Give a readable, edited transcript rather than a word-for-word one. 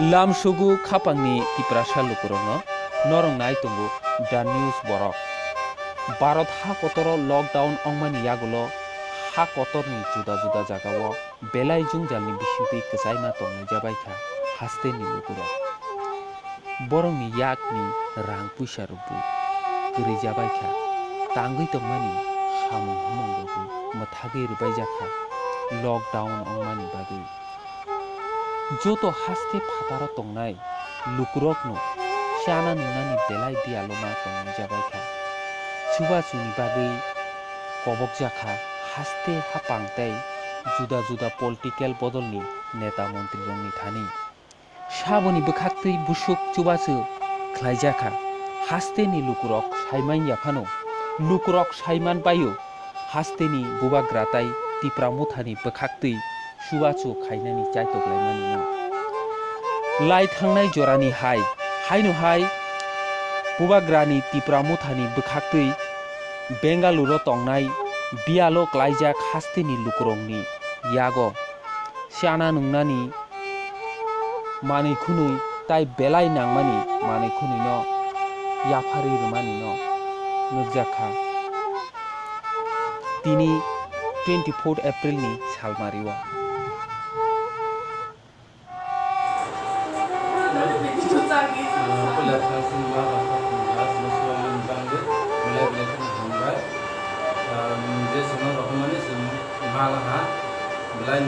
Lamsugu khapangni tiprasa lukurongno norong nai tongo the news borok. Bharat ha kotoro lockdown ongmani yagulo ha kotorni juda juda jagao belai jungjalni bisingtui kwchaima tongnai jabaikha haste ni lukurok. Borongni yakni rang puisa rokbo kwrwi jabaikha tangui tongmani samung humung rokbo mathagui rwbaijaka lockdown ongmani bagui. Joto haste phataro tongnai lukurokno chana nungnani belai dialoma tongnai jabaikha chubachuni bagui kobokjaka haste hapang tei juda juda political bodolni neta montri rokni thani saboni bwkhaktui busuk chubachu khlaijaka haste ni lukurok saiman yaphano lukurok saiman payo haste ni bubagratai tipra muthani bwkhaktui chubachu khainani chaitoglaimani no lai thangnai jorani haino hai bubagrani tipra muthani bwkhaktui Bengaluru tongnai bialo klaijak haste ni lukurokni yago chana nungnani manui khunui tai belai nangmani manui khunui no yapari rwmani no nukjakha tini 24 April ni salmario. Malaha belai